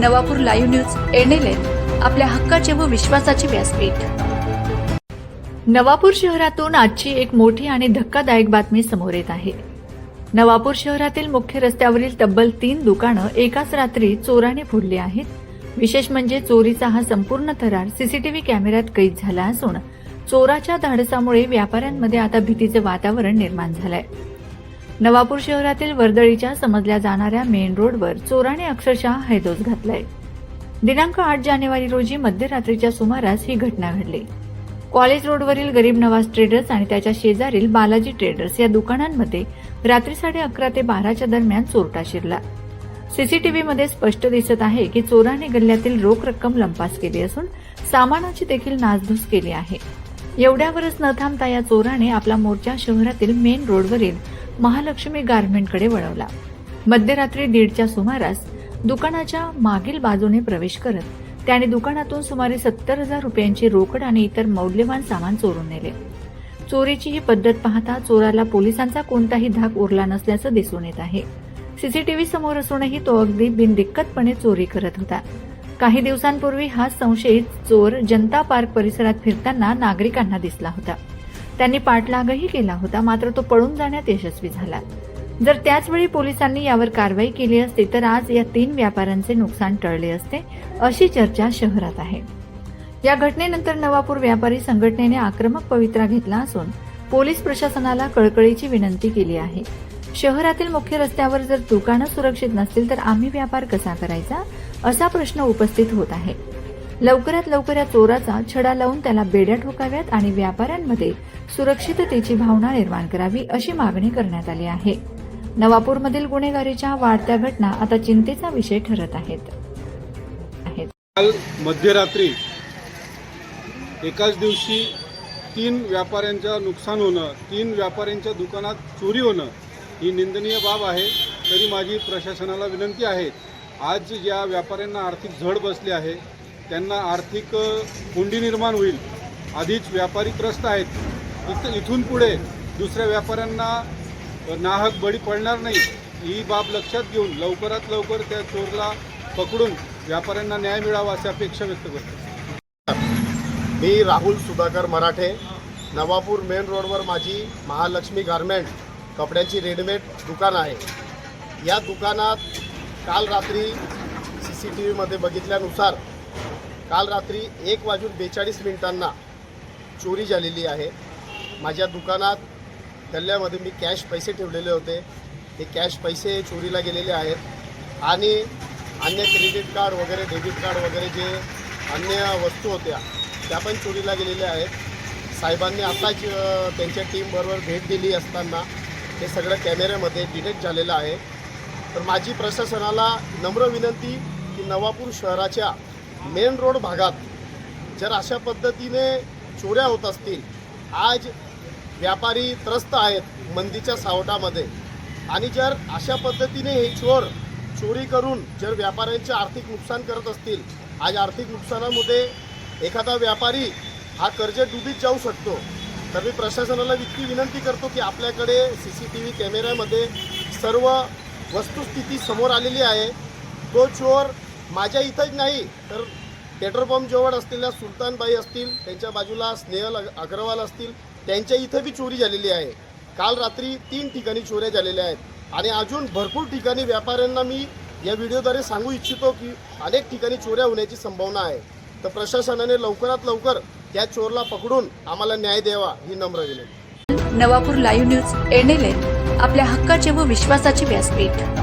Navapur live news NLN आपल्या हक्काचे व विश्वासाचे व्यासपीठ। नवापूर शहरातून आजची एक मोठी आणि धक्कादायक बातमी समोर येत आहे। नवापूर शहरातील मुख्य रस्त्यावरील तब्बल 3 दुकानं एकाच रात्री चोराने फोडली आहेत। विशेष म्हणजे चोरीचा हा संपूर्ण थरार सीसीटीव्ही कॅमेऱ्यात कैद झाला असून चोराच्या धाडसामुळे व्यापाऱ्यांमध्ये आता भीतीचे वातावरण निर्माण झालंय। नवापूर शहरातील वर्दळीच्या समजल्या जाणाऱ्या मेन रोडवर चोराने अक्षरशः हैदोस घातलाय। दिनांक 8 जानेवारी रोजी मध्यरात्रीच्या सुमारास ही घटना घडली। कॉलेज रोडवरील गरीब नवाज ट्रेडर्स आणि त्याच्या शेजारील बालाजी ट्रेडर्स या दुकानांमध्ये रात्री 11:30 ते 12च्या दरम्यान चोरटा शिरला। सीसीटीव्हीमध्ये स्पष्ट दिसत आहे की चोराने गल्ल्यातील रोख रक्कम लंपास केली असून सामानाची देखील नासधूस केली आहे। एवढ्यावरच न थांबता या चोराने आपला मोर्चा शहरातील मेन रोडवरील महालक्ष्मी गारमेंटकडे वळवला। मध्यरात्री 1:30च्या सुमारास दुकानाच्या मागील बाजूने प्रवेश करत त्याने दुकानातून सुमारे 70,000 रुपयांची रोकड आणि इतर मौल्यवान सामान चोरून नेले। चोरीची ही पद्धत पाहता चोराला पोलिसांचा कोणताही धाक उरला नसल्याचं दिसून येत आहे। सीसीटीव्ही समोर असूनही तो अगदी बिनदिक्कतपणे चोरी करत होता। काही दिवसांपूर्वी हा संशयित चोर जनता पार्क परिसरात फिरताना नागरिकांना दिसला होता। त्यांनी पाठलागही केला होता, मात्र तो पळून जाण्यात यशस्वी झाला। जर त्याचवेळी पोलिसांनी यावर कारवाई केली असती तर आज या 3 व्यापाऱ्यांचे नुकसान टळले असते, अशी चर्चा शहरात आहे। या घटनेनंतर नवापूर व्यापारी संघटनेने आक्रमक पवित्रा घेतला असून पोलीस प्रशासनाला कळकळीची विनंती केली आहे। शहरातील मुख्य रस्त्यावर जर दुकानं सुरक्षित नसतील तर आम्ही व्यापार कसा करायचा, असा प्रश्न उपस्थित होत आहे। लवकरात लवकर या चोराचा छडा लावून त्याला बेड्या ठोकाव्यात आणि व्यापाऱ्यांमध्ये सुरक्षिततेची भावना निर्माण करावी, अशी मागणी करण्यात आली आहे। नवापूरमधील गुन्हेगारीच्या वाढत्या घटना आता चिंतेचा विषय ठरत आहेत। काल मध्यरात्री एकाच दिवशी 3 व्यापाऱ्यांचं नुकसान होणं, 3 व्यापाऱ्यांच्या दुकानात चोरी होणं ही निंदनीय बाब आहे। तरी माझी प्रशासनाला विनंती आहे, आज ज्या व्यापाऱ्यांना आर्थिक झड बसली आहे त्यांना आर्थिक कोंडी निर्माण होईल। आधीच व्यापारी त्रस्त आहेत, इथून पुढे दुसऱ्या व्यापाऱ्यांना नाहक बळी पडणार नाही, ही बाब लक्षात घेऊन लवकरात लवकर त्या चोरला पकडून व्यापाऱ्यांना न्याय मिळावा अशी अपेक्षा व्यक्त करतो। मी राहुल सुधाकर मराठे, नवापूर मेन रोडवर माझी महालक्ष्मी गारमेंट कपड्यांची रेडीमेड दुकान आहे। या दुकानात काल रात्री सीसीटीव्हीमध्ये बघितल्यानुसार काल रात्री 1:42 चोरी झालेली आहे। माझ्या दुकानात गल्ल्यामध्ये मी कॅश पैसे ठेवलेले होते, ते कॅश पैसे चोरीला गेलेले आहेत आणि अन्य क्रेडिट कार्ड वगैरे डेबिट कार्ड वगैरे जे अन्य वस्तू होत्या त्या पण चोरीला गेलेल्या आहेत। साहेबांनी आताच त्यांच्या टीमबरोबर भेट दिली असताना हे सगळं कॅमेऱ्यामध्ये डिटेक्ट झालेलं आहे। तर माझी प्रशासनाला नम्र विनंती की नवापूर शहराच्या मेन रोड भागात जर अशा पद्धतीने चोऱ्या होत असतील, आज व्यापारी त्रस्त आहेत मंदीच्या सावटामध्ये, आणि जर अशा पद्धतीने हे चोर चोरी करून जर व्यापाऱ्यांचे आर्थिक नुकसान करत असतील, आज आर्थिक नुकसानामध्ये एखादा व्यापारी हा कर्जडुबीत जाऊ शकतो। तर मी प्रशासनाला इतकी विनंती करतो की आपल्याकडे सीसीटीव्ही कॅमेऱ्यामध्ये सर्व वस्तुस्थिती समोर आलेली आहे। तो चोर माझ्या इथंच नाही तर पेट्रोल पंप जवळ असलेल्या सुलतानबाई असतील, त्यांच्या बाजूला स्नेहल अग्रवाल असतील, त्यांच्या इथं बी चोरी झालेली आहे। काल रात्री 3 ठिकाणी चोऱ्या झालेल्या आहेत आणि अजून भरपूर ठिकाणी व्यापाऱ्यांना मी या व्हिडिओद्वारे सांगू इच्छितो की अनेक ठिकाणी चोऱ्या होण्याची संभावना आहे। तर प्रशासनाने लवकरात लवकर त्या चोरला पकडून आम्हाला न्याय द्यावा ही नम्र विनंती। नवापूर लाईव्ह न्यूज NLN आपल्या हक्काचे व विश्वासाचे व्यासपीठ।